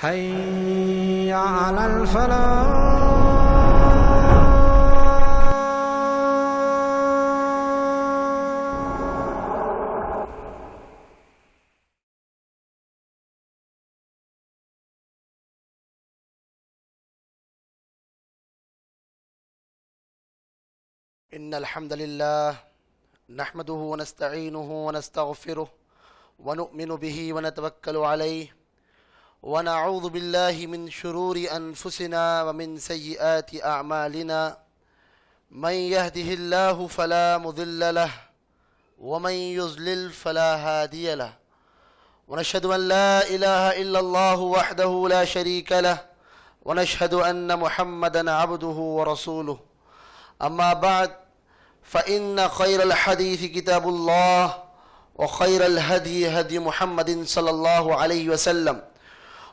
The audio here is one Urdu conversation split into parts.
حي على الفلاح. إن الحمد لله نحمده ونستعينه ونستغفره ونؤمن به ونتوكل عليه ونعوذ بالله من شرور أنفسنا ومن سيئات أعمالنا من يهده الله فلا مضل له ومن يضلل فلا هادي له ونشهد أن لا إله إلا الله وحده لا شريك له ونشهد أن محمدا عبده ورسوله. أما بعد فإن خير الحديث كتاب الله وخير الهدي هدي محمد صلى الله عليه وسلم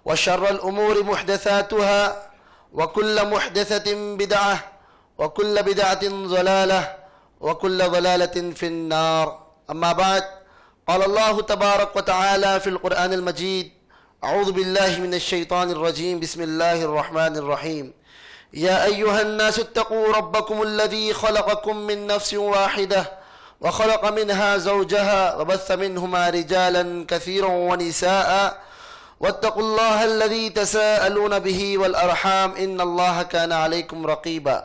وشر الأمور محدثاتها وكل محدثة بدعة وكل بدعة ضلالة وكل ضلالة في النار. أما بعد قال الله تبارك وتعالى في القرآن المجيد: أعوذ بالله من الشيطان الرجيم، بسم الله الرحمن الرحيم. يا أيها الناس اتقوا ربكم الذي خلقكم من نفس واحدة وخلق منها زوجها وبث منهما رجالا كثيرا ونساء واتقوا الله الذي تساءلون به والأرحام إن الله كان عليكم رقيبا.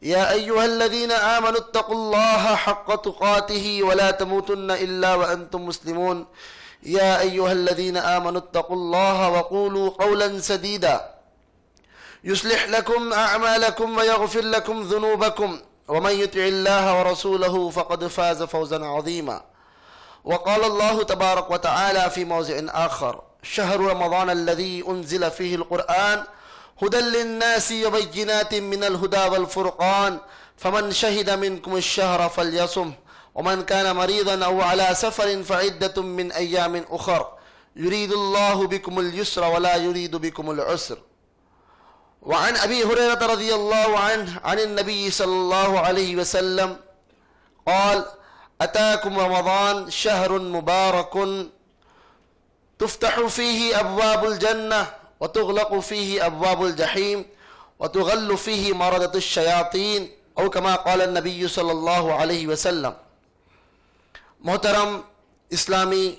يا أيها الذين آمنوا اتقوا الله حق تقاته ولا تموتن إلا وأنتم مسلمون. يا أيها الذين آمنوا اتقوا الله وقولوا قولا سديدا يصلح لكم أعمالكم ويغفر لكم ذنوبكم ومن يطع الله ورسوله فقد فاز فوزا عظيما. وقال الله تبارك وتعالى في موضع آخر: شهر رمضان الذي أنزل فيه القرآن هدى للناس وبينات من الهدى والفرقان فمن شهد منكم الشهر فليصم ومن كان مريضا أو على سفر فعدة من أيام أخر يريد الله بكم اليسر ولا يريد بكم العسر. وعن أبي هريرة رضي الله عنه عن النبي صلى الله عليه وسلم قال: أتاكم رمضان شهر مبارك تفتح فيه أبواب الجنة وتغلق فيه أبواب الجحيم وتغل فيه مردة الشياطين أو كما قال النبي صلى الله عليه وسلم. محترم اسلامی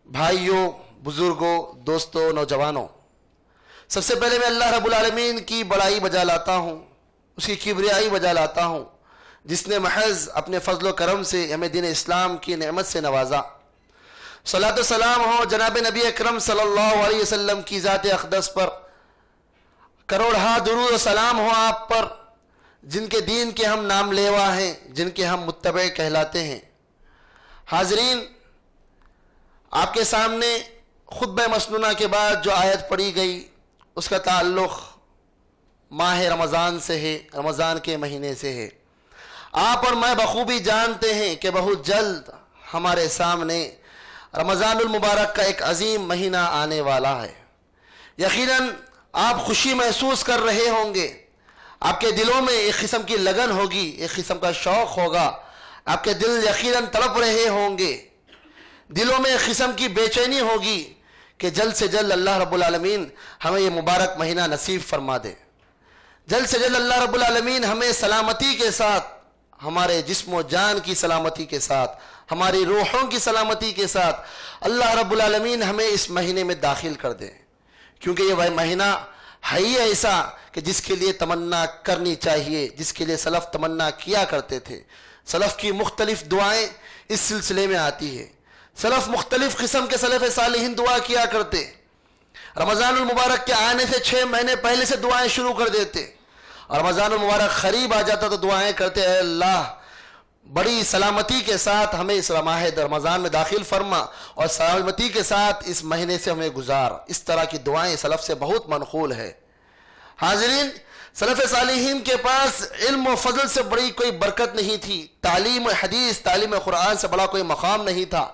بھائیوں، بزرگوں، دوستوں، نوجوانوں، سب سے پہلے میں اللہ رب العالمین کی بڑائی بجا لاتا ہوں، اس کی کبریائی بجا لاتا ہوں جس نے محض اپنے فضل و کرم سے ہمیں دین اسلام کی نعمت سے نوازا. صلاۃ و سلام ہو جناب نبی اکرم صلی اللہ علیہ وسلم کی ذات اقدس پر، کروڑہا درود و سلام ہو آپ پر جن کے دین کے ہم نام لیوا ہیں، جن کے ہم متبع کہلاتے ہیں. حاضرین، آپ کے سامنے خطبہ مسنونہ کے بعد جو آیت پڑھی گئی اس کا تعلق ماہ رمضان سے ہے، رمضان کے مہینے سے ہے. آپ اور میں بخوبی جانتے ہیں کہ بہت جلد ہمارے سامنے رمضان المبارک کا ایک عظیم مہینہ آنے والا ہے. یقیناً آپ خوشی محسوس کر رہے ہوں گے، آپ کے دلوں میں ایک قسم کی لگن ہوگی، ایک قسم کا شوق ہوگا، آپ کے دل یقیناً تڑپ رہے ہوں گے، دلوں میں ایک قسم کی بے چینی ہوگی کہ جلد سے جلد اللہ رب العالمین ہمیں یہ مبارک مہینہ نصیب فرما دے. جلد سے جلد اللہ رب العالمین ہمیں سلامتی کے ساتھ، ہمارے جسم و جان کی سلامتی کے ساتھ، ہماری روحوں کی سلامتی کے ساتھ اللہ رب العالمین ہمیں اس مہینے میں داخل کر دے. کیونکہ یہ مہینہ ہے ہی ایسا کہ جس کے لیے تمنا کرنی چاہیے، جس کے لیے سلف تمنا کیا کرتے تھے. سلف کی مختلف دعائیں اس سلسلے میں آتی ہے. سلف مختلف قسم کے سلف صالحین دعا کیا کرتے. رمضان المبارک کے آنے سے 6 مہینے پہلے سے دعائیں شروع کر دیتے، اور رمضان المبارک قریب آ جاتا تو دعائیں کرتے: اے اللہ بڑی سلامتی کے ساتھ ہمیں اس ماہ رمضان میں داخل فرما اور سلامتی کے ساتھ اس مہینے سے ہمیں گزار. اس طرح کی دعائیں سلف سے بہت منقول ہے. حاضرین، سلف صالحین کے پاس علم و فضل سے بڑی کوئی برکت نہیں تھی، تعلیم حدیث، تعلیم قرآن سے بڑا کوئی مقام نہیں تھا.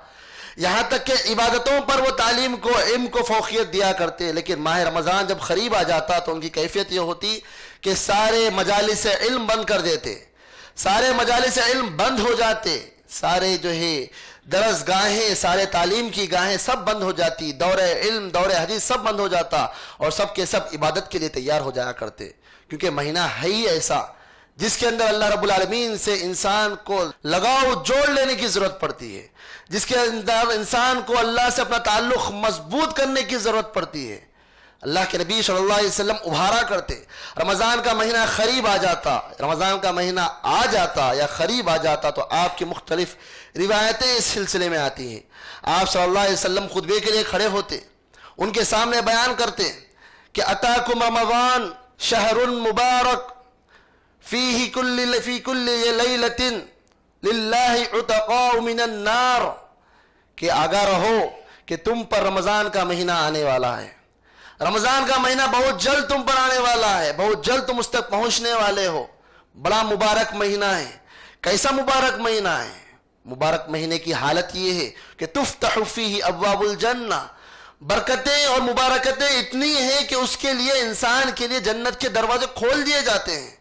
یہاں تک کہ عبادتوں پر وہ تعلیم کو، علم کو فوقیت دیا کرتے. لیکن ماہ رمضان جب قریب آ جاتا تو ان کی کیفیت یہ ہوتی کہ سارے مجالس علم بند کر دیتے، سارے مجالس علم بند ہو جاتے، سارے جو ہے درس گاہیں، سارے تعلیم کی گاہیں سب بند ہو جاتی، دور علم، دور حدیث سب بند ہو جاتا، اور سب کے سب عبادت کے لیے تیار ہو جایا کرتے، کیونکہ مہینہ ہے ہی ایسا جس کے اندر اللہ رب العالمین سے انسان کو لگاؤ جوڑ لینے کی ضرورت پڑتی ہے، جس کے اندر انسان کو اللہ سے اپنا تعلق مضبوط کرنے کی ضرورت پڑتی ہے۔ اللہ کے نبی صلی اللہ علیہ وسلم ابھارا کرتے، رمضان کا مہینہ قریب آ جاتا، رمضان کا مہینہ آ جاتا یا قریب آ جاتا تو آپ کی مختلف روایتیں اس سلسلے میں آتی ہیں۔ آپ صلی اللہ علیہ وسلم خطبے کے لیے کھڑے ہوتے، ان کے سامنے بیان کرتے کہ اتاکم رمضان شہر مبارک فی کل لیلۃ للہ عتقاء من النار، کہ آگاہ رہو کہ تم پر رمضان کا مہینہ آنے والا ہے، رمضان کا مہینہ بہت جلد تم پر آنے والا ہے، بہت جلد تم اس تک پہنچنے والے ہو۔ بڑا مبارک مہینہ ہے۔ کیسا مبارک مہینہ ہے؟ مبارک مہینے کی حالت یہ ہے کہ تفتح فیہ ابواب الجنہ، برکتیں اور مبارکتیں اتنی ہیں کہ اس کے لیے انسان کے لیے جنت کے دروازے کھول دیے جاتے ہیں،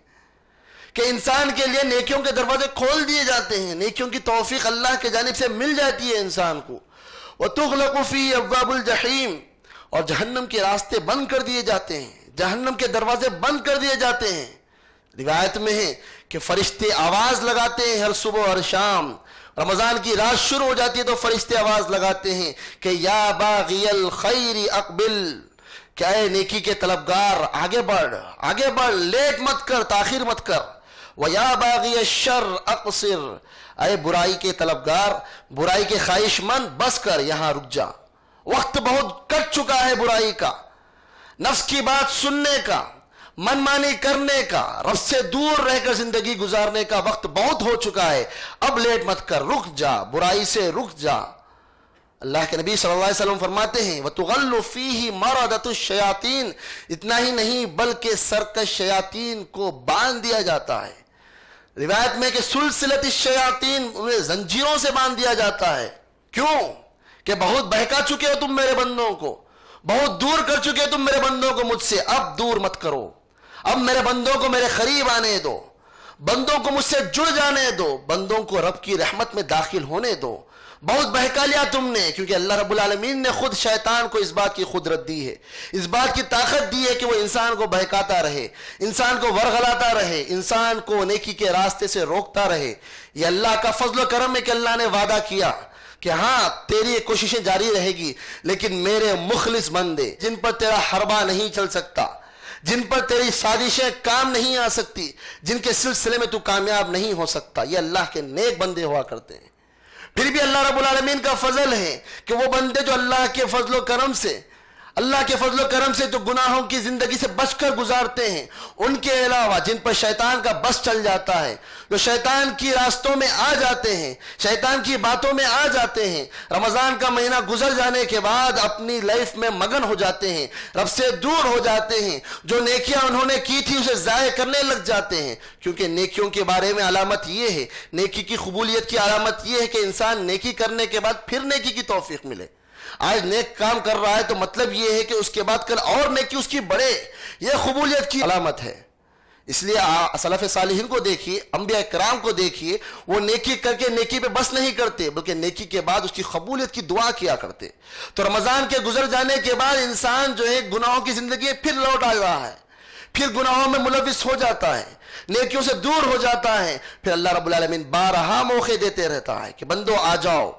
کہ انسان کے لیے نیکیوں کے دروازے کھول دیے جاتے ہیں، نیکیوں کی توفیق اللہ کے جانب سے مل جاتی ہے انسان کو۔ وتغلق فیہ ابواب الجحیم، اور جہنم کے راستے بند کر دیے جاتے ہیں، جہنم کے دروازے بند کر دیے جاتے ہیں۔ روایت میں ہے کہ فرشتے آواز لگاتے ہیں ہر صبح اور شام، رمضان کی رات شروع ہو جاتی ہے تو فرشتے آواز لگاتے ہیں کہ یا باغی الخیر اقبل، کہ اے نیکی کے طلبگار آگے بڑھ، آگے بڑھ، لیٹ مت کر، تاخیر مت کر۔ وَيَا بَاغِيَ الشَّرِّ اقصر، اے برائی کے طلبگار، برائی کے خواہش مند بس کر، یہاں رک جا، وقت بہت کٹ چکا ہے برائی کا، نفس کی بات سننے کا، من مانی کرنے کا، رب سے دور رہ کر زندگی گزارنے کا وقت بہت ہو چکا ہے، اب لیٹ مت کر، رک جا، برائی سے رک جا۔ اللہ کے نبی صلی اللہ علیہ وسلم فرماتے ہیں وَتُغَلُّ فِيهِ مَرَدَةُ الشَّيَاطِينِ، اتنا ہی نہیں بلکہ سرکش شیاطین کو باندھ دیا جاتا ہے۔ روایت میں کہ سلسلۃ الشیاطین، انہیں زنجیروں سے باندھ دیا جاتا ہے۔ کیوں؟ کہ بہت بہکا چکے ہو تم میرے بندوں کو، بہت دور کر چکے ہو تم میرے بندوں کو مجھ سے، اب دور مت کرو، اب میرے بندوں کو میرے قریب آنے دو، بندوں کو مجھ سے جڑ جانے دو، بندوں کو رب کی رحمت میں داخل ہونے دو۔ بہت بہکا لیا تم نے، کیونکہ اللہ رب العالمین نے خود شیطان کو اس بات کی قدرت دی ہے، اس بات کی طاقت دی ہے کہ وہ انسان کو بہکاتا رہے، انسان کو ورغلاتا رہے، انسان کو نیکی کے راستے سے روکتا رہے۔ یہ اللہ کا فضل و کرم ہے کہ اللہ نے وعدہ کیا کہ ہاں تیری کوششیں جاری رہے گی، لیکن میرے مخلص بندے جن پر تیرا حربہ نہیں چل سکتا، جن پر تیری سازشیں کام نہیں آ سکتی، جن کے سلسلے میں تو کامیاب نہیں ہو سکتا، یہ اللہ کے نیک بندے ہوا کرتے ہیں۔ پھر بھی اللہ رب العالمین کا فضل ہے کہ وہ بندے جو اللہ کے فضل و کرم سے جو گناہوں کی زندگی سے بچ کر گزارتے ہیں، ان کے علاوہ جن پر شیطان کا بس چل جاتا ہے، جو شیطان کی راستوں میں آ جاتے ہیں، شیطان کی باتوں میں آ جاتے ہیں، رمضان کا مہینہ گزر جانے کے بعد اپنی لائف میں مگن ہو جاتے ہیں، رب سے دور ہو جاتے ہیں، جو نیکیاں انہوں نے کی تھی اسے ضائع کرنے لگ جاتے ہیں۔ کیونکہ نیکیوں کے بارے میں علامت یہ ہے، نیکی کی قبولیت کی علامت یہ ہے کہ انسان نیکی کرنے کے بعد پھر نیکی کی توفیق ملے۔ آج نیک کام کر رہا ہے تو مطلب یہ ہے کہ اس کے بعد کل اور نیکی اس کی بڑھے، یہ قبولیت کی علامت ہے۔ اس لیے سلف صالحین کو دیکھیے، انبیاء کرام کو دیکھیے، وہ نیکی کر کے نیکی پہ بس نہیں کرتے بلکہ نیکی کے بعد اس کی قبولیت کی دعا کیا کرتے۔ تو رمضان کے گزر جانے کے بعد انسان جو ہے گناہوں کی زندگی پھر لوٹ آ رہا ہے، پھر گناہوں میں ملوث ہو جاتا ہے، نیکیوں سے دور ہو جاتا ہے۔ پھر اللہ رب العالمین بارہا موقع دیتے رہتا ہے کہ بندو آ جاؤ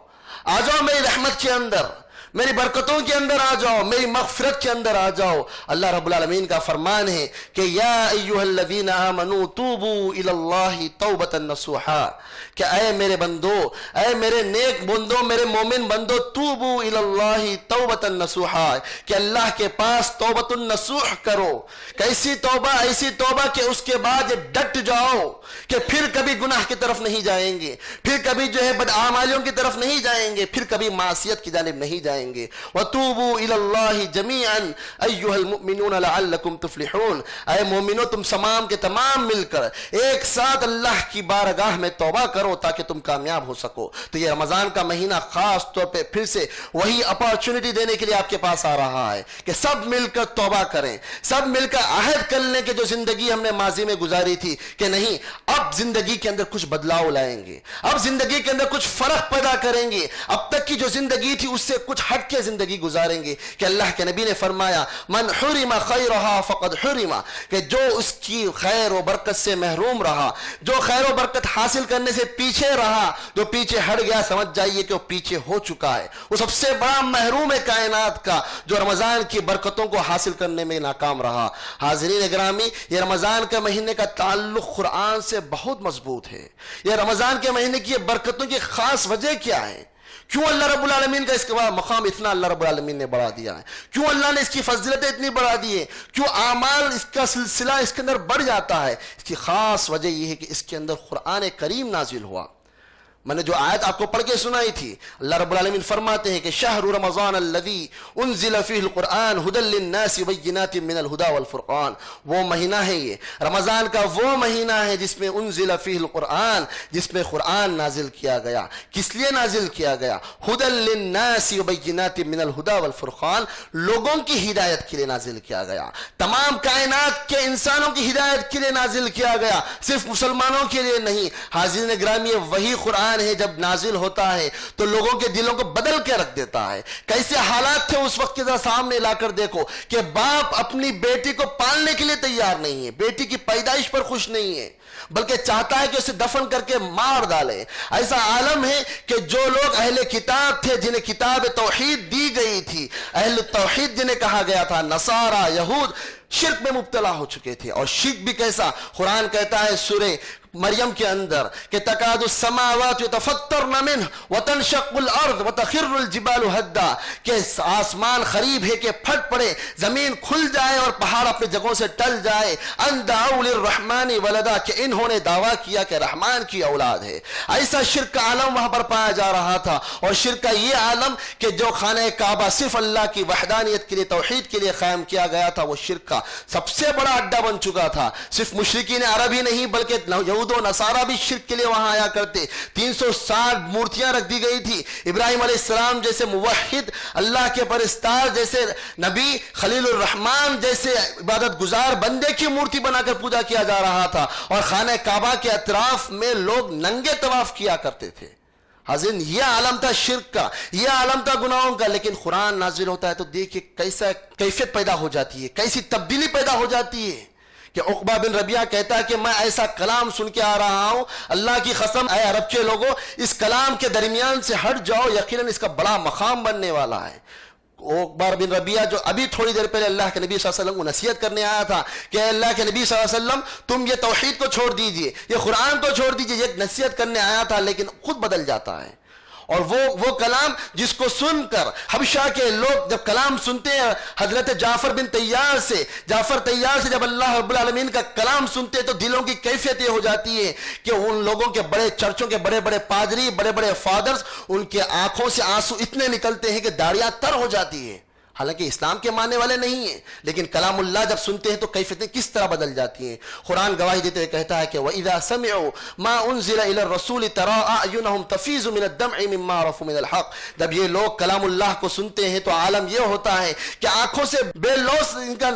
میری رحمت کے اندر، میری برکتوں کے اندر آ جاؤ، میری مغفرت کے اندر آ جاؤ۔ اللہ رب العالمین کا فرمان ہے کہ یا ایھا الذین آمنوا توبوا الی اللہ توبۃ نصوحا، کہ اے میرے بندو، اے میرے نیک بندو، میرے مومن بندو، توبوا الی اللہ توبۃ نصوحا، کہ اللہ کے پاس توبۃ النصوح کرو۔ کیسی توبہ؟ ایسی توبہ کہ اس کے بعد ڈٹ جاؤ کہ پھر کبھی گناہ کی طرف نہیں جائیں گے، پھر کبھی جو ہے بدعمالیوں کی طرف نہیں جائیں گے، پھر کبھی معصیت کی جانب نہیں جائیں گے۔ جائیں گے. وَتُوبُوا إِلَى اللَّهِ جَمِيعًا أَيُّهَا الْمُؤْمِنُونَ لَعَلَّكُمْ تُفْلِحُونَ. اے مومنو تم تمام کے تمام مل کر ایک ساتھ اللہ کی بارگاہ میں توبہ کرو تاکہ تم کامیاب ہو سکو. تو یہ رمضان کا مہینہ خاص طور پہ پھر سے وہی اپارچونٹی دینے کے لیے آپ کے پاس آ رہا ہے کہ سب مل کر توبہ کریں, سب مل کر عہد کر لیں کہ جو زندگی ہم نے ماضی میں گزاری تھی کہ نہیں, اب زندگی کے اندر کچھ بدلاؤ لائیں گے, اب زندگی کے اندر کچھ فرق پیدا کریں گے, اب تک کی جو زندگی تھی اس سے کچھ ہٹ کے زندگی گزاریں گے. کہ اللہ کے نبی نے فرمایا من حرم خیرها فقد حرم, کہ جو اس کی خیر و برکت سے محروم رہا, جو خیر و برکت حاصل کرنے سے پیچھے رہا, جو پیچھے ہٹ گیا, سمجھ جائیے کہ وہ پیچھے ہو چکا ہے, وہ سب سے بڑا محروم ہے کائنات کا جو رمضان کی برکتوں کو حاصل کرنے میں ناکام رہا. حاضرین گرامی, یہ رمضان کے مہینے کا تعلق قرآن سے بہت مضبوط ہے. یہ رمضان کے مہینے کی برکتوں کی خاص وجہ کیا ہے؟ کیوں اللہ رب العالمین کا اس کے بعد مقام اتنا اللہ رب العالمین نے بڑھا دیا ہے؟ کیوں اللہ نے اس کی فضیلتیں اتنی بڑھا دی ہے؟ کیوں اعمال اس کا سلسلہ اس کے اندر بڑھ جاتا ہے؟ اس کی خاص وجہ یہ ہے کہ اس کے اندر قرآن کریم نازل ہوا. میں نے جو آیت آپ کو پڑھ کے سنائی تھی, اللہ رب العالمین فرماتے ہیں کہ شہر رمضان الذی انزل فیہ القرآن ھدی للناس بینات من الہدی والفرقان. وہ مہینہ ہے, یہ رمضان کا وہ مہینہ ہے جس میں انزل فیہ القرآن, جس میں قرآن نازل کیا گیا. کس لیے نازل کیا گیا؟ ھدی للناس بینات من الہدی والفرقان, لوگوں کی ہدایت کے لیے نازل کیا گیا, تمام کائنات کے انسانوں کی ہدایت کے لیے نازل کیا گیا, صرف مسلمانوں کے لیے نہیں. حاضرین گرامی, وہی قرآن ہے جب نازل ہوتا ہے تو لوگوں کے دلوں کو بدل کے رکھ دیتا ہے. کیسے حالات تھے اس وقت کے ذرا سامنے لا کر دیکھو کہ باپ اپنی بیٹی کو پالنے کے لیے تیار نہیں ہے, بیٹی کی پیدائش پر خوش نہیں ہے, بلکہ چاہتا ہے کہ اسے دفن کر کے مار ڈالے. ایسا عالم ہے کہ جو لوگ اہل کتاب تھے, جنہیں کتاب توحید دی گئی تھی, اہل توحید جنہیں کہا گیا تھا, نصارہ, یہود, شرک میں مبتلا ہو چکے تھے. اور شرک بھی کیسا؟ قرآن کہتا ہے سورہ مریم کے اندر کہ تکاد السماوات یتفطرن منہ وتنشق الارض وتخر الجبال ہدا, کہ آسمان قریب ہے کہ پھٹ پڑے, زمین کھل جائے اور پہاڑ اپنے جگہوں سے ٹل جائے. ان دعوا للرحمن ولدا, کہ انہوں نے دعویٰ کیا کہ رحمان کی اولاد ہے. ایسا شرک کا عالم وہاں پر پایا جا رہا تھا. اور شرک کا یہ عالم کہ جو خانہ کعبہ صرف اللہ کی وحدانیت کے لیے, توحید کے لیے قائم کیا گیا تھا, وہ شرک کا سب سے بڑا اڈا بن چکا تھا. صرف مشرکین عرب ہی نہیں بلکہ یہود و نصارہ بھی شرک کے لیے وہاں آیا کرتے. 360 مورتیاں رکھ دی گئی تھی. ابراہیم علیہ السلام جیسے موحد, اللہ کے پرستار جیسے نبی, خلیل الرحمن جیسے عبادت گزار بندے کی مورتی بنا کر پوجا کیا جا رہا تھا, اور خانہ کعبہ کے اطراف میں لوگ ننگے طواف کیا کرتے تھے. حاضرین, یہ عالم تھا شرک کا, یہ عالم تھا گناہوں کا. لیکن قرآن نازل ہوتا ہے تو دیکھیں کیسا کیفیت پیدا ہو جاتی ہے, کیسی تبدیلی پیدا ہو جاتی ہے. کہ عقبہ بن ربیعہ کہتا ہے کہ میں ایسا کلام سن کے آ رہا ہوں, اللہ کی قسم اے عرب کے لوگوں, اس کلام کے درمیان سے ہٹ جاؤ, یقیناً اس کا بڑا مقام بننے والا ہے. عقبہ بن ربیعہ جو ابھی تھوڑی دیر پہلے اللہ کے نبی صلی اللہ علیہ وسلم کو نصیحت کرنے آیا تھا کہ اللہ کے نبی صلی اللہ علیہ وسلم تم یہ توحید کو چھوڑ دیجئے, یہ قرآن کو چھوڑ دیجئے, یہ نصیحت کرنے آیا تھا, لیکن خود بدل جاتا ہے. اور وہ کلام جس کو سن کر حبشہ کے لوگ جب کلام سنتے ہیں حضرت جعفر تیار سے جب اللہ رب العالمین کا کلام سنتے ہیں تو دلوں کی کیفیت یہ ہو جاتی ہے کہ ان لوگوں کے بڑے چرچوں کے بڑے بڑے پادری, بڑے بڑے فادرز, ان کے آنکھوں سے آنسو اتنے نکلتے ہیں کہ داڑیاں تر ہو جاتی ہیں. حالانکہ اسلام کے ماننے والے نہیں ہیں, لیکن کلام اللہ جب سنتے ہیں تو کیفیتیں کس طرح بدل جاتی ہیں. قرآن گواہی دیتے ہوئے کہتا ہے کہ وَإِذَا سَمِعُوا مَا أُنزِلَ إِلَى الرَّسُولِ تَرَىٰ أَعْيُنَهُمْ تَفِيضُ مِنَ الدَّمْعِ مِمَّا عَرَفُوا مِنَ الْحَقِّ. جب یہ لوگ کلام اللہ کو سنتے ہیں تو عالم یہ ہوتا ہے کہ آنکھوں سے بے لوث ان کا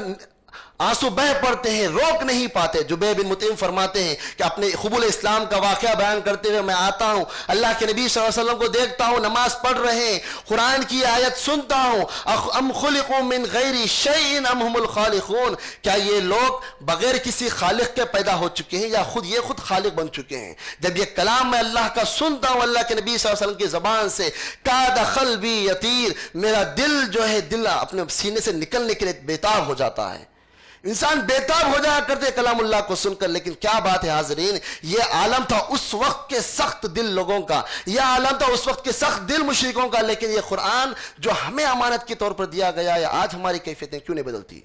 آنسو بہ پڑتے ہیں, روک نہیں پاتے. جبیر بن مطعم فرماتے ہیں کہ اپنے قبول اسلام کا واقعہ بیان کرتے ہوئے, میں آتا ہوں اللہ کے نبی صلی اللہ علیہ وسلم کو دیکھتا ہوں نماز پڑھ رہے ہیں, قرآن کی آیت سنتا ہوں, ام خلقوا من غیر شیء ام هم الخالقون, کیا یہ لوگ بغیر کسی خالق کے پیدا ہو چکے ہیں یا خود خالق بن چکے ہیں. جب یہ کلام میں اللہ کا سنتا ہوں اللہ کے نبی صلی اللہ علیہ وسلم کی زبان سے, کاد قلبی یطیر, میرا دل جو ہے دل اپنے سینے سے نکلنے کے لیے بیتاب ہو جاتا ہے. انسان بیتاب ہو جایا کرتے کلام اللہ کو سن کر. لیکن کیا بات ہے حاضرین, یہ عالم تھا اس وقت کے سخت دل لوگوں کا, یہ عالم تھا اس وقت کے سخت دل مشرکوں کا, لیکن یہ قرآن جو ہمیں امانت کے طور پر دیا گیا ہے, آج ہماری کیفیتیں کیوں نہیں بدلتی؟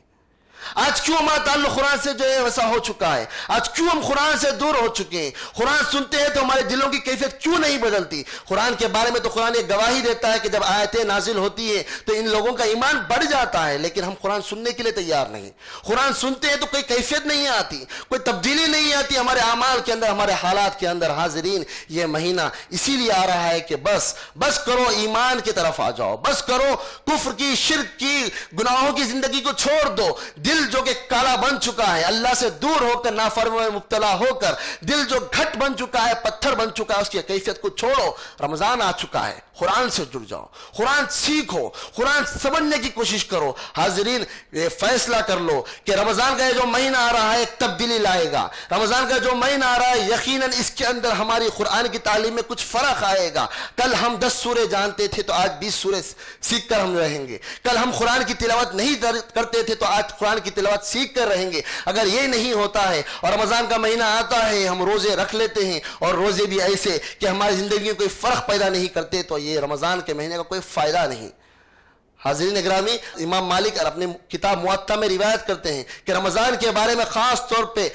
آج کیوں ہمارا تعلق قرآن سے جو ہے ویسا ہو چکا ہے؟ آج کیوں ہم قرآن سے دور ہو چکے ہیں؟ قرآن سنتے ہیں تو ہمارے دلوں کی کیفیت کیوں نہیں بدلتی؟ قرآن کے بارے میں تو قرآن ایک گواہی دیتا ہے کہ جب آیتیں نازل ہوتی ہیں تو ان لوگوں کا ایمان بڑھ جاتا ہے، لیکن ہم قرآن سننے کے لیے تیار نہیں۔ قرآن سنتے ہیں تو کوئی کیفیت نہیں آتی، کوئی تبدیلی نہیں آتی ہمارے اعمال کے اندر، ہمارے حالات کے اندر۔ حاضرین، یہ مہینہ اسی لیے آ رہا ہے کہ بس کرو، ایمان کی طرف آ جاؤ، بس کرو، کفر کی، شرک کی، گناہوں کی زندگی کو چھوڑ دو۔ دل جو کہ کالا بن چکا ہے، اللہ سے دور ہو کر، نافرمانی میں مبتلا ہو کر، دل جو گھٹ بن چکا ہے، پتھر بن چکا ہے، اس کی کیفیت کو چھوڑو۔ رمضان آ چکا ہے، قرآن سے جڑ جاؤ، قرآن سیکھو، قرآن سمجھنے کی کوشش کرو۔ حاضرین، یہ فیصلہ کر لو کہ رمضان کا جو مہینہ آ رہا ہے ایک تبدیلی لائے گا۔ رمضان کا جو مہینہ آ رہا ہے یقیناً اس کے اندر ہماری قرآن کی تعلیم میں کچھ فرق آئے گا۔ کل ہم 10 سورے جانتے تھے تو آج 20 سورے سیکھ کر ہم رہیں گے۔ کل ہم قرآن کی تلاوت نہیں کرتے تھے تو آج قرآن کی تلاوت سیکھ کر رہیں گے۔ اگر یہ نہیں ہوتا ہے اور رمضان کا مہینہ آتا ہے، ہم روزے رکھ لیتے ہیں اور روزے بھی ایسے کہ ہماری زندگی میں کوئی فرق پیدا نہیں کرتے، تو یہ رمضان کے مہینے کا کوئی فائدہ نہیں۔ حاضرین اکرامی، امام مالک اپنے کتاب موطا میں روایت کرتے ہیں کہ رمضان کے بارے میں خاص طور پہ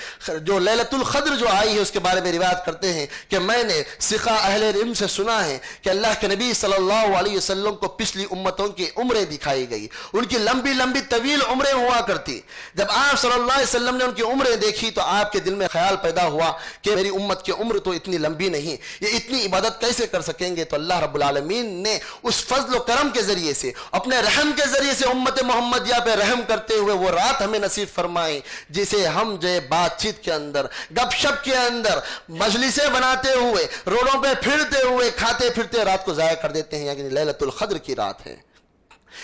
جو لیلۃ القدر جو آئی ہے اس کے بارے میں روایت کرتے ہیں کہ میں نے ثقہ اہل علم سے سنا ہے کہ اللہ کے نبی صلی اللہ علیہ وسلم کو پچھلی امتوں کی عمریں دکھائی گئی، ان کی لمبی لمبی طویل عمریں ہوا کرتی۔ جب آپ صلی اللہ علیہ وسلم نے ان کی عمریں دیکھی تو آپ کے دل میں خیال پیدا ہوا کہ میری امت کی عمر تو اتنی لمبی نہیں، یہ اتنی عبادت کیسے کر سکیں گے؟ تو اللہ رب العالمین نے اس فضل و کرم کے ذریعے سے، اپنے رحم کے ذریعے سے امت محمدیہ پہ رحم کرتے ہوئے وہ رات ہمیں نصیب فرمائیں جسے ہم جو بات چیت کے اندر، گپ شپ کے اندر، مجلسیں بناتے ہوئے، روڈوں پہ پھرتے ہوئے، کھاتے پھرتے رات کو ضائع کر دیتے ہیں، یعنی لیلۃ القدر کی رات ہے۔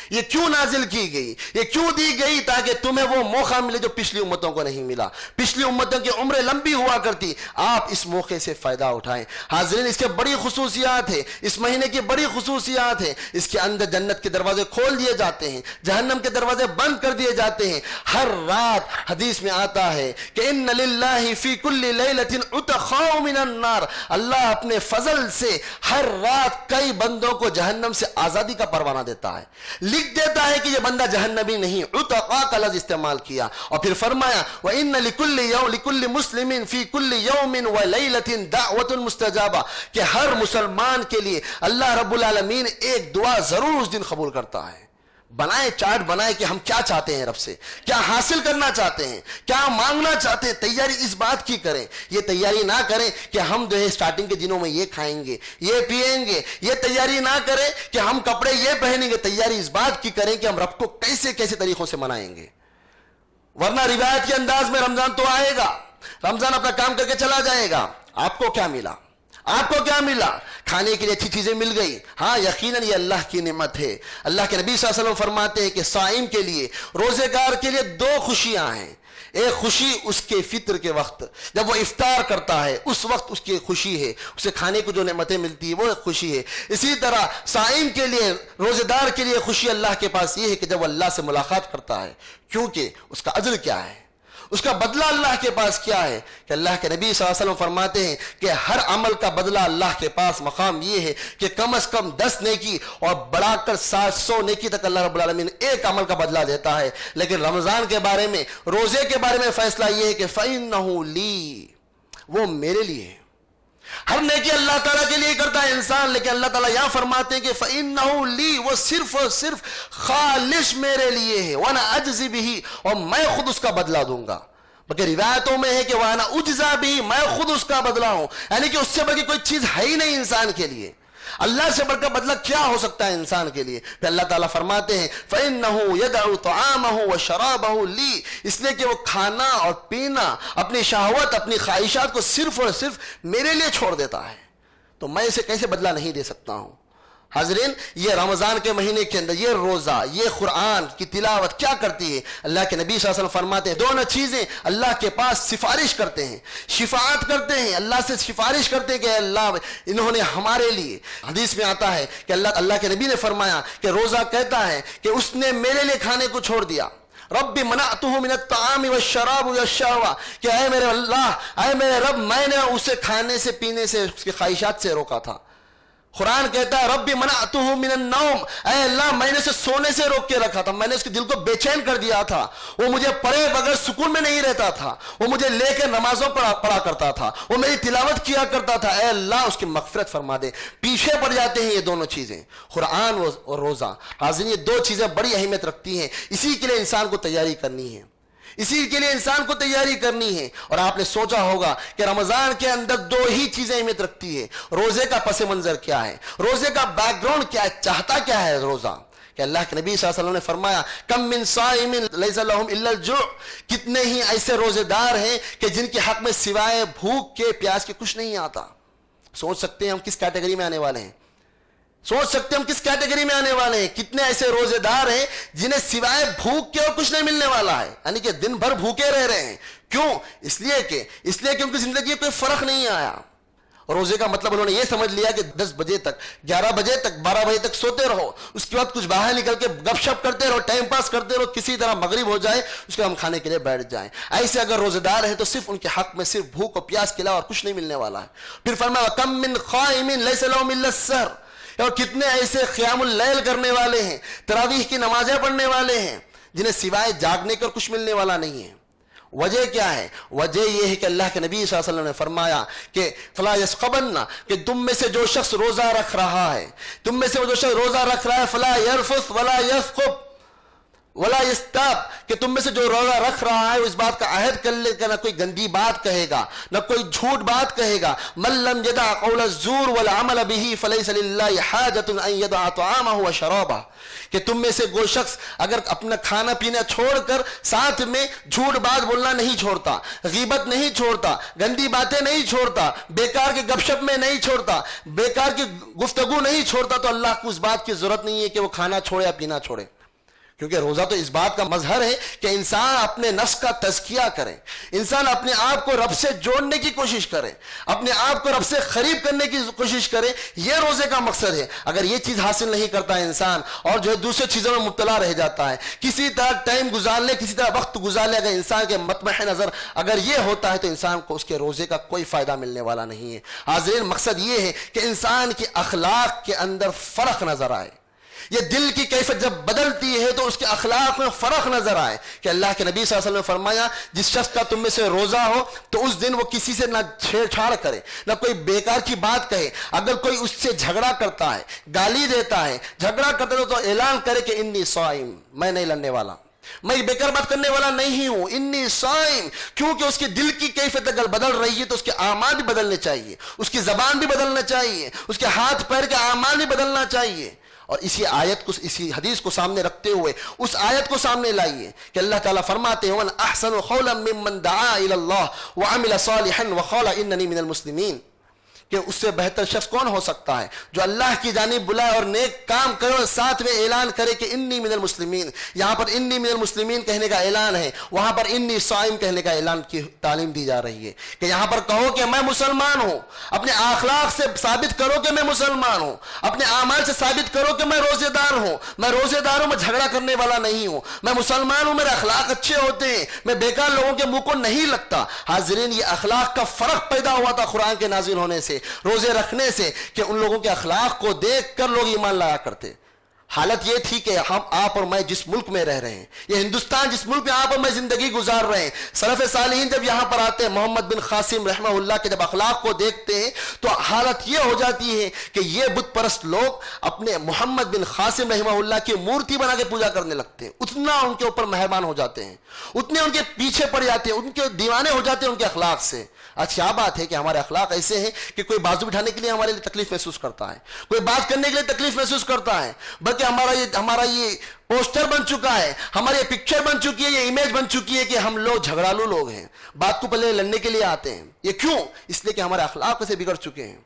یہ کیوں نازل کی گئی؟ یہ کیوں دی گئی؟ تاکہ تمہیں وہ موقع ملے جو پچھلی امتوں کو نہیں ملا۔ پچھلی امتوں کی عمریں لمبی ہوا کرتی، آپ اس موقع سے فائدہ اٹھائیں۔ حاضرین، اس کے بڑی خصوصیات ہیں، اس مہینے کی بڑی خصوصیات ہیں۔ اس کے اندر جنت کے دروازے کھول دیے جاتے ہیں، جہنم کے دروازے بند کر دیے جاتے ہیں۔ ہر رات حدیث میں آتا ہے کہ ان للہ فی کل لیلۃ عتقاء من النار، اللہ اپنے فضل سے ہر رات کئی بندوں کو جہنم سے آزادی کا پروانہ دیتا ہے، لکھ دیتا ہے کہ یہ بندہ جہنمی نہیں۔ عتقاء کا لفظ استعمال کیا اور پھر فرمایا وَإِنَّ لِكُلِّ مُسْلِمٍ فِي كُلِّ يَوْمٍ وَلَيْلَةٍ دَعْوَةٌ مُسْتَجَابَةٌ، کہ ہر مسلمان کے لیے اللہ رب العالمین ایک دعا ضرور اس دن قبول کرتا ہے۔ بنائے چارٹ بنائے کہ ہم کیا چاہتے ہیں رب سے، کیا حاصل کرنا چاہتے ہیں، کیا مانگنا چاہتے ہیں، تیاری اس بات کی کریں۔ یہ تیاری نہ کریں کہ ہم جو ہے سٹارٹنگ کے دنوں میں یہ کھائیں گے، یہ پئیں گے، یہ تیاری نہ کریں کہ ہم کپڑے یہ پہنیں گے۔ تیاری اس بات کی کریں کہ ہم رب کو کیسے کیسے طریقوں سے منائیں گے، ورنہ روایت کے انداز میں رمضان تو آئے گا، رمضان اپنا کام کر کے چلا جائے گا۔ آپ کو کیا ملا؟ آپ کو کیا ملا؟ کھانے کے لیے اچھی چیزیں مل گئی، ہاں یقیناً یہ اللہ کی نعمت ہے۔ اللہ کے نبی صلی اللہ علیہ وسلم فرماتے ہیں کہ صائم کے لیے، روزے دار کے لیے 2 خوشیاں ہیں۔ ایک خوشی اس کے فطر کے وقت، جب وہ افطار کرتا ہے اس وقت اس کی خوشی ہے، اسے کھانے کو جو نعمتیں ملتی ہیں وہ ایک خوشی ہے۔ اسی طرح صائم کے لیے، روزے دار کے لیے خوشی اللہ کے پاس یہ ہے کہ جب وہ اللہ سے ملاقات کرتا ہے، کیونکہ اس کا اجر کیا ہے، اس کا بدلہ اللہ کے پاس کیا ہے؟ کہ اللہ کے نبی صلی اللہ علیہ وسلم فرماتے ہیں کہ ہر عمل کا بدلہ اللہ کے پاس مقام یہ ہے کہ کم از کم 10 نیکی اور بڑھا کر 700 نیکی تک اللہ رب العالمین ایک عمل کا بدلہ دیتا ہے۔ لیکن رمضان کے بارے میں، روزے کے بارے میں فیصلہ یہ ہے کہ فَإِنَّهُ لِي، وہ میرے لیے ہے۔ ہر نیکی اللہ تعالیٰ کے لیے کرتا ہے انسان، لیکن اللہ تعالیٰ یہاں فرماتے ہیں کہ فَإِنَّهُ لِي، وہ صرف اور صرف خالص میرے لیے ہے، وَأَنَا أَجْزِي بِهِ، اور میں خود اس کا بدلہ دوں گا۔ بلکہ روایتوں میں ہے کہ وَأَنَا أُجْزَى بِهِ، میں خود اس کا بدلہ ہوں، یعنی کہ اس سے بڑھ کے کوئی چیز ہے ہی نہیں انسان کے لیے۔ اللہ سے بڑھ کر بدلہ کیا ہو سکتا ہے انسان کے لیے؟ پھر اللہ تعالیٰ فرماتے ہیں فَإِنَّهُ يَدْعُ طَعَامَهُ وَشَرَابَهُ لِي، اس لیے کہ وہ کھانا اور پینا، اپنی شہوت، اپنی خواہشات کو صرف اور صرف میرے لیے چھوڑ دیتا ہے، تو میں اسے کیسے بدلہ نہیں دے سکتا ہوں؟ حاضرین، یہ رمضان کے مہینے کے اندر یہ روزہ، یہ قرآن کی تلاوت کیا کرتی ہے؟ اللہ کے نبی صلی اللہ علیہ وسلم فرماتے ہیں 2 چیزیں اللہ کے پاس سفارش کرتے ہیں، شفاعت کرتے ہیں، اللہ سے سفارش کرتے ہیں کہ اللہ انہوں نے ہمارے لیے۔ حدیث میں آتا ہے کہ اللہ کے نبی نے فرمایا کہ روزہ کہتا ہے کہ اس نے میرے لیے کھانے کو چھوڑ دیا، رب منعتہ من الطعام والشراب والشہوہ، کہ اے میرے اللہ، اے میرے رب، میں نے اسے کھانے سے، پینے سے، اس کی خواہشات سے روکا تھا، قرآن کہتا ہے رب منعتہ من النوم، اے اللہ میں نے اسے سونے سے روک کے رکھا تھا، میں نے اس کے دل کو بے چین کر دیا تھا، وہ مجھے پڑھے بغیر سکون میں نہیں رہتا تھا، وہ مجھے لے کے نمازوں پڑھا کرتا تھا، وہ میری تلاوت کیا کرتا تھا، اے اللہ اس کی مغفرت فرما دے۔ پیچھے پڑ جاتے ہیں یہ دونوں چیزیں، قرآن اور روزہ۔ حاضرین یہ دو چیزیں بڑی اہمیت رکھتی ہیں، اسی کے لیے انسان کو تیاری کرنی ہے، اسی کے لیے انسان کو تیاری کرنی ہے۔ اور آپ نے سوچا ہوگا کہ رمضان کے اندر دو ہی چیزیں اہمیت رکھتی ہے، روزے کا پس منظر کیا ہے، روزے کا بیک گراؤنڈ کیا ہے، چاہتا کیا ہے روزہ، کہ اللہ کے نبی صلی اللہ علیہ وسلم نے فرمایا کم من صائم لیس لہم الا الجوع، کتنے ہی ایسے روزے دار ہیں کہ جن کے حق میں سوائے بھوک کے پیاس کے کچھ نہیں آتا۔ سوچ سکتے ہیں ہم کس کیٹیگری میں آنے والے ہیں، سوچ سکتے ہیں ہم کس کیٹیگری میں آنے والے ہیں۔ کتنے ایسے روزے دار ہیں جنہیں سوائے بھوک کے اور کچھ نہیں ملنے والا ہے، یعنی کہ دن بھر بھوکے رہ رہے ہیں۔ کیوں؟ اس لیے کہ ان کی زندگی میں کوئی فرق نہیں آیا۔ روزے کا مطلب انہوں نے یہ سمجھ لیا کہ 10 بجے تک، 11 بجے تک، 12 بجے تک سوتے رہو، اس کے بعد کچھ باہر نکل کے گپ شپ کرتے رہو، ٹائم پاس کرتے رہو، کسی طرح مغرب ہو جائے اس کے ہم کھانے کے لیے بیٹھ جائیں۔ ایسے اگر روزے دار ہیں تو صرف ان کے حق میں صرف بھوک اور پیاس کے علاوہ اور کچھ نہیں ملنے والا ہے۔ پھر فرمایا کم من قائم لیس لہم الا السحر، اور کتنے ایسے قیام اللیل کرنے والے ہیں، تراویح کی نمازیں پڑھنے والے ہیں، جنہیں سوائے جاگنے کے اور کچھ ملنے والا نہیں ہے۔ وجہ کیا ہے؟ وجہ یہ ہے کہ اللہ کے نبی صلی اللہ علیہ وسلم نے فرمایا کہ فلا یسقبن، کہ تم میں سے جو شخص روزہ رکھ رہا ہے، تم میں سے جو شخص روزہ رکھ رہا ہے، فلا یرفث ولا یسقب ولا یستاب، کہ تم میں سے جو روزہ رکھ رہا ہے وہ اس بات کا عہد کر لے کہ نہ کوئی گندی بات کہے گا، نہ کوئی جھوٹ بات کہے گا۔ من لم يدع قول الزور والعمل به فليس لله حاجة ان يدع طعامه وشرابه، کہ تم میں سے کوئی شخص اگر اپنا کھانا پینا چھوڑ کر ساتھ میں جھوٹ بات بولنا نہیں چھوڑتا، غیبت نہیں چھوڑتا، گندی باتیں نہیں چھوڑتا، بیکار کے گپ شپ میں نہیں چھوڑتا، بیکار کی گفتگو نہیں چھوڑتا، تو اللہ کو اس بات کی ضرورت نہیں ہے کہ وہ کھانا چھوڑے یا پینا چھوڑے۔ کیونکہ روزہ تو اس بات کا مظہر ہے کہ انسان اپنے نفس کا تزکیہ کرے، انسان اپنے آپ کو رب سے جوڑنے کی کوشش کرے، اپنے آپ کو رب سے قریب کرنے کی کوشش کرے، یہ روزے کا مقصد ہے۔ اگر یہ چیز حاصل نہیں کرتا انسان اور جو ہے دوسرے چیزوں میں مبتلا رہ جاتا ہے، کسی طرح ٹائم گزار لے، کسی طرح وقت گزار لے، اگر انسان کے مطمح نظر اگر یہ ہوتا ہے تو انسان کو اس کے روزے کا کوئی فائدہ ملنے والا نہیں ہے۔ حاضرین مقصد یہ ہے کہ انسان کی اخلاق کے اندر فرق نظر آئے، یہ دل کی کیفیت جب بدلتی ہے تو اس کے اخلاق میں فرق نظر آئے۔ کہ اللہ کے نبی صلی اللہ علیہ وسلم نے فرمایا جس شخص کا تم میں سے روزہ ہو تو اس دن وہ کسی سے نہ چھیڑ چھاڑ کرے، نہ کوئی بیکار کی بات کہے، اگر کوئی اس سے جھگڑا کرتا ہے، گالی دیتا ہے، جھگڑا کرتا ہے تو اعلان کرے کہ انی صائم، میں نہیں لڑنے والا، میں بیکار بات کرنے والا نہیں ہوں، انی صائم۔ کیونکہ اس کے دل کی کیفیت اگر بدل رہی ہے تو اس کے اعمال بھی بدلنے چاہیے، اس کی زبان بھی بدلنا چاہیے، اس کے ہاتھ پیر کے اعمال بھی بدلنا چاہیے۔ اور اسی آیت کو، اسی حدیث کو سامنے رکھتے ہوئے اس آیت کو سامنے لائیے کہ اللہ تعالیٰ فرماتے ہیں وَمَنْ أَحْسَنُ قَوْلًا مِّمَّنْ دَعَا إِلَى اللَّهِ وَعَمِلَ صَالِحًا وَقَالَ إِنَّنِي مِنَ الْمُسْلِمِينَ، کہ اس سے بہتر شخص کون ہو سکتا ہے جو اللہ کی جانب بلائے اور نیک کام کرے اور ساتھ میں اعلان کرے کہ انی من المسلمین۔ یہاں پر انی من المسلمین کہنے کا اعلان ہے، وہاں پر انی صائم کہنے کا اعلان کی تعلیم دی جا رہی ہے کہ یہاں پر کہو کہ میں مسلمان ہوں، اپنے اخلاق سے ثابت کرو کہ میں مسلمان ہوں، اپنے اعمال سے ثابت کرو کہ میں روزے دار ہوں، میں روزے دار ہوں، میں جھگڑا کرنے والا نہیں ہوں، میں مسلمان ہوں، میرے اخلاق اچھے ہوتے ہیں، میں بیکار لوگوں کے منہ کو نہیں لگتا۔ حاضرین یہ اخلاق کا فرق پیدا ہوا تھا قرآن کے نازل ہونے سے، روزے رکھنے سے، کہ ان لوگوں کے اخلاق کو دیکھ کر لوگ ایمان لایا کرتے۔ حالت یہ تھی کہ ہم، آپ اور میں جس ملک میں رہ رہے ہیں، یہ ہندوستان جس ملک میں آپ اور میں زندگی گزار رہے ہیں، سلف صالحین جب یہاں پر آتے ہیں، محمد بن قاسم رحمہ اللہ کے جب اخلاق کو دیکھتے ہیں تو حالت یہ ہو جاتی ہے کہ یہ بت پرست لوگ اپنے محمد بن قاسم رحمہ اللہ کی مورتی بنا کے پوجا کرنے لگتے ہیں، اتنا ان کے اوپر مہربان ہو جاتے ہیں، اتنے ان کے پیچھے پڑ جاتے ہیں، ان کے دیوانے ہو جاتے ہیں ان کے اخلاق سے۔ اچھا بات ہے کہ ہمارے اخلاق ایسے ہیں کہ کوئی بازو بٹھانے کے لیے ہمارے لیے تکلیف محسوس کرتا ہے، کوئی بات کرنے کے لیے تکلیف محسوس کرتا ہے، بلکہ ہمارا یہ پوسٹر بن چکا ہے، ہماری یہ پکچر بن چکی ہے، یہ امیج بن چکی ہے کہ ہم لوگ جھگڑالو لوگ ہیں، بات کو پہلے لڑنے کے لیے آتے ہیں۔ یہ کیوں؟ اس لیے کہ ہمارے اخلاق سے بگڑ چکے ہیں،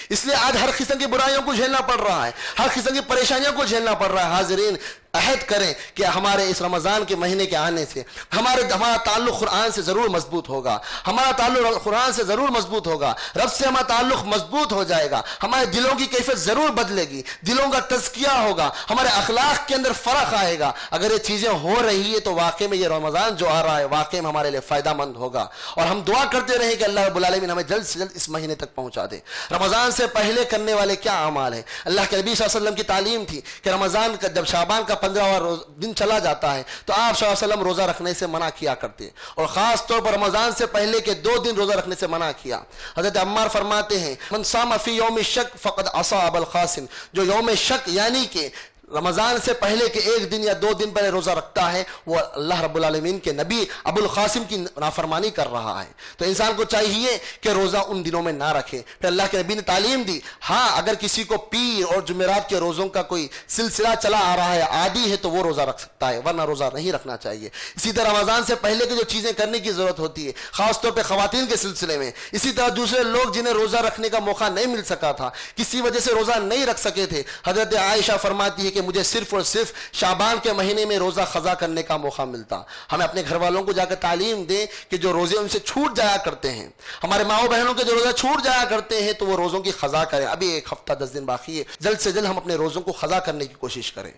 اس لیے آج ہر قسم کی برائیوں کو جھیلنا پڑ رہا ہے، ہر قسم کی پریشانیوں کو جھیلنا پڑ رہا ہے۔ حاضرین عہد کریں کہ ہمارے اس رمضان کے مہینے کے آنے سے ہمارا تعلق قرآن سے ضرور مضبوط ہوگا، ہمارا تعلق قرآن سے ضرور مضبوط ہوگا، رب سے ہمارا تعلق مضبوط ہو جائے گا، ہمارے دلوں کی کیفیت ضرور بدلے گی، دلوں کا تزکیہ ہوگا، ہمارے اخلاق کے اندر فرق آئے گا۔ اگر یہ چیزیں ہو رہی ہے تو واقعی میں یہ رمضان جو آ رہا ہے واقعی میں ہمارے لیے فائدہ مند ہوگا، اور ہم دعا کرتے رہیں کہ اللہ رب العالمین ہمیں جلد سے جلد اس مہینے تک پہنچا دے۔ رمضان سے پہلے کرنے والے کیا اعمال ہیں؟ اللہ کے نبی صلی اللہ علیہ وسلم کی تعلیم تھی کہ رمضان کا جب شعبان کا 15واں دن چلا جاتا ہے تو آپ صلی اللہ علیہ وسلم روزہ رکھنے سے منع کیا کرتے، اور خاص طور پر رمضان سے پہلے کے 2 دن روزہ رکھنے سے منع کیا۔ حضرت عمار فرماتے ہیں من صام فی یوم الشک فقد عصى ابا القاسم، جو یوم شک یعنی کہ رمضان سے پہلے کے 1 دن یا 2 دن پہلے روزہ رکھتا ہے وہ اللہ رب العالمین کے نبی ابو القاسم کی نافرمانی کر رہا ہے۔ تو انسان کو چاہیے کہ روزہ ان دنوں میں نہ رکھے۔ پھر اللہ کے نبی نے تعلیم دی، ہاں اگر کسی کو پیر اور جمعرات کے روزوں کا کوئی سلسلہ چلا آ رہا ہے، عادی ہے، تو وہ روزہ رکھ سکتا ہے، ورنہ روزہ نہیں رکھنا چاہیے۔ اسی طرح رمضان سے پہلے کی جو چیزیں کرنے کی ضرورت ہوتی ہے خاص طور پہ خواتین کے سلسلے میں، اسی طرح دوسرے لوگ جنہیں روزہ رکھنے کا موقع نہیں مل سکا تھا، کسی وجہ سے روزہ نہیں رکھ سکے تھے، حضرت عائشہ فرماتی ہے کہ مجھے صرف اور صرف شعبان کے مہینے میں روزہ قضا کرنے کا موقع ملتا۔ ہمیں اپنے گھر والوں کو جا کر تعلیم دیں کہ جو روزے ان سے چھوٹ جایا کرتے ہیں، ہمارے ماؤں بہنوں کے جو روزہ چھوٹ جایا کرتے ہیں، تو وہ روزوں کی قضا کریں۔ ابھی 1 ہفتہ 10 دن باقی ہے، جلد سے جلد ہم اپنے روزوں کو قضا کرنے کی کوشش کریں،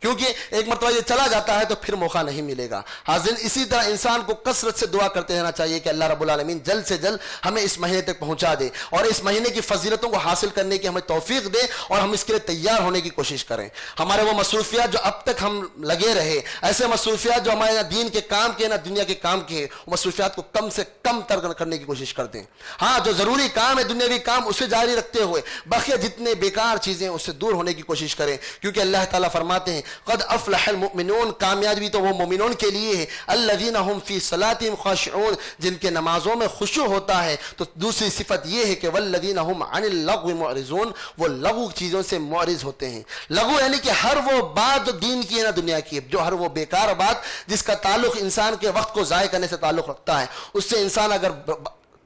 کیونکہ ایک مرتبہ یہ چلا جاتا ہے تو پھر موقع نہیں ملے گا۔ حاضرین، اسی طرح انسان کو کثرت سے دعا کرتے رہنا چاہیے کہ اللہ رب العالمین جلد سے جلد ہمیں اس مہینے تک پہنچا دے، اور اس مہینے کی فضیلتوں کو حاصل کرنے کی ہمیں توفیق دے، اور ہم اس کے لیے تیار ہونے کی کوشش کریں۔ ہمارے وہ مصروفیات جو اب تک ہم لگے رہے، ایسے مصروفیات جو ہمارے نہ دین کے کام کے نہ دنیا کے کام کے، وہ مصروفیات کو کم سے کم تر کرنے کی کوشش کرتے ہیں۔ ہاں، جو ضروری کام ہے دنیاوی کام اسے جاری رکھتے ہوئے بقیہ جتنے بیکار چیزیں اس سے دور ہونے کی کوشش کریں، کیونکہ اللہ تعالیٰ فرماتے ہیں قد افلح المؤمنون، کامیابی تو وہ مومنون کے لیے ہے، الذین هم فی صلاتهم خاشعون، جن کے نمازوں میں خشوع ہوتا ہے۔ تو دوسری صفت یہ ہے کہ والذین هم عن اللغو معرضون، وہ لغو چیزوں سے معرض ہوتے ہیں۔ لغو یعنی کہ ہر وہ بات جو دین کی ہے نہ دنیا کی ہے، جو ہر وہ بیکار بات جس کا تعلق انسان کے وقت کو ضائع کرنے سے تعلق رکھتا ہے، اس سے انسان اگر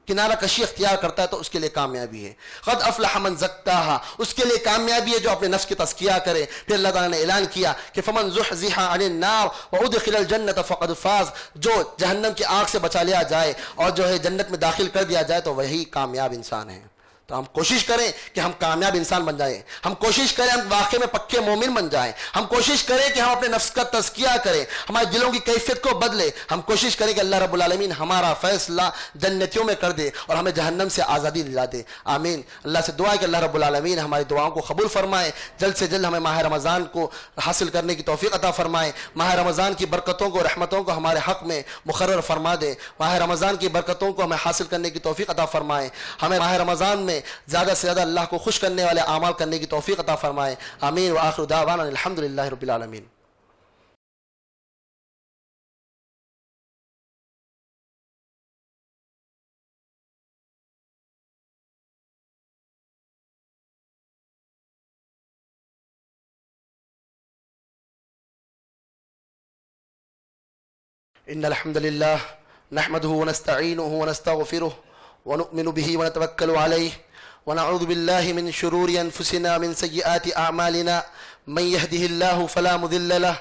کنارہ کشی اختیار کرتا ہے تو اس کے لیے کامیابی ہے۔ قد افلح من زکاہا، اس کے لیے کامیابی ہے جو اپنے نفس کی تزکیہ کرے۔ پھر اللہ تعالیٰ نے اعلان کیا کہ فمن زحزح عن النار وادخل الجنۃ فقد فاز، جو جہنم کی آگ سے بچا لیا جائے اور جو ہے جنت میں داخل کر دیا جائے تو وہی کامیاب انسان ہے۔ تو ہم کوشش کریں کہ ہم کامیاب انسان بن جائیں، ہم کوشش کریں ہم واقعی میں پکے مومن بن جائیں، ہم کوشش کریں کہ ہم اپنے نفس کا تزکیہ کریں، ہمارے دلوں کی کیفیت کو بدلے، ہم کوشش کریں کہ اللہ رب العالمین ہمارا فیصلہ جنتیوں میں کر دے اور ہمیں جہنم سے آزادی دلا دے۔ آمین۔ اللہ سے دعا ہے کہ اللہ رب العالمین ہماری دعاؤں کو قبول فرمائے، جلد سے جلد ہمیں ماہ رمضان کو حاصل کرنے کی توفیق عطا فرمائے، ماہ رمضان کی برکتوں کو رحمتوں کو ہمارے حق میں مقرر فرما دے، ماہ رمضان کی برکتوں کو ہمیں حاصل کرنے کی توفیق عطا فرمائے، ہمیں ماہ رمضان میں زیادہ سے زیادہ اللہ کو خوش کرنے والے اعمال کرنے کی توفیق عطا فرمائے۔ آمین۔ وآخر دعوانا الحمدللہ رب العالمین۔ ان الحمد للہ نحمده ونستعینه ونستغفره ونؤمن به ونتوکل علیہ ونعوذ بالله من شرور انفسنا من سیئات اعمالنا من يهده الله فلا مضل له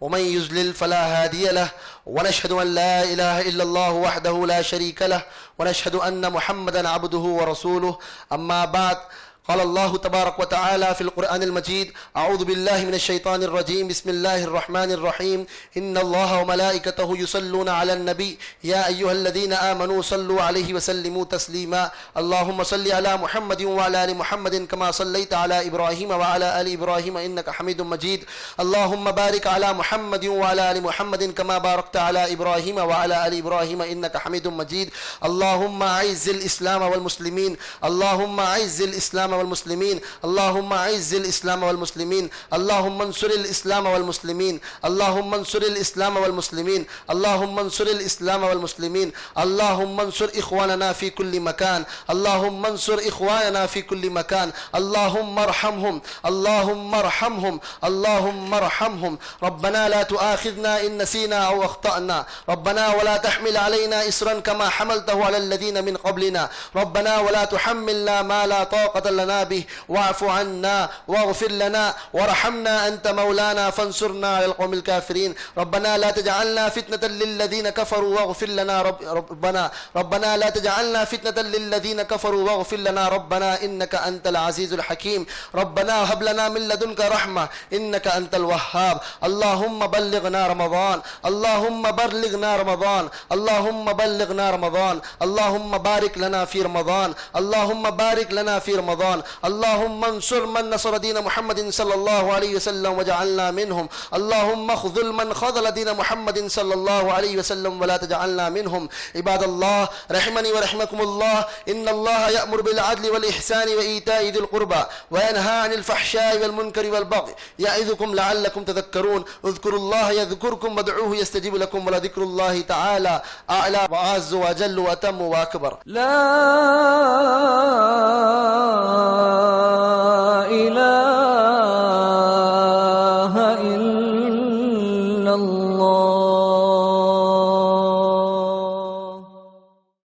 ومن يضلل فلا هادي له ونشهد ان لا اله الا الله وحده لا شريك له ونشهد ان محمدا عبده ورسوله اما بعد قال الله تبارك وتعالى في القرآن المجيد أعوذ بالله من الشيطان الرجيم بسم الله الرحمن الرحيم إن الله وملائكته يصلون على النبي يا أيها الذين آمنوا صلوا عليه وسلموا تسليما اللهم صل على محمد وعلى آل محمد كما صليت على إبراهيم وعلى آل إبراهيم إنك حميد مجيد اللهم بارك على محمد وعلى آل محمد كما باركت على إبراهيم وعلى آل إبراهيم إنك حميد مجيد اللهم أعز الإسلام والمسلمين اللهم أعز الإسلام والمسلمين اللهم اعز الاسلام والمسلمين اللهم انصر الاسلام والمسلمين اللهم انصر الاسلام والمسلمين اللهم انصر الاسلام والمسلمين اللهم انصر اخواننا في كل مكان اللهم انصر اخواننا في كل مكان اللهم ارحمهم اللهم ارحمهم اللهم ارحمهم ربنا لا تؤاخذنا ان نسينا او اخطأنا ربنا ولا تحمل علينا إصرا كما حملته على الذين من قبلنا ربنا ولا تحملنا ما لا طاقة لنا لنا به واعف عنا واغفر لنا وارحمنا أنت مولانا فانصرنا على القوم الكافرين. ربنا لا تجعلنا فتنة للذين كفروا واغفر لنا ربنا لا تجعلنا فتنة للذين كفروا واغفر لنا ربنا إنك أنت العزيز الحكيم. ربنا هب لنا من لدنك رحمة إنك أنت الوهاب. اللهم بلغنا رمضان، اللهم بلغنا رمضان، اللهم بلغنا رمضان. اللهم بارك لنا في رمضان، اللهم بارك لنا في رمضان. اللهم انصر من نصر دين محمد صلى الله عليه وسلم وجعلنا منهم. اللهم اخذل من خذل دين محمد صلى الله عليه وسلم ولا تجعلنا منهم. عباد الله رحمني ورحمكم الله، إن الله يأمر بالعدل والإحسان وإيتاء ذي القربى وينهى عن الفحشاء والمنكر والبغي يعظكم لعلكم تذكرون. اذكروا الله يذكركم وادعوه يستجيب لكم ولذكر الله تعالى أعلى وأعز وأجل وأتم وأكبر. لا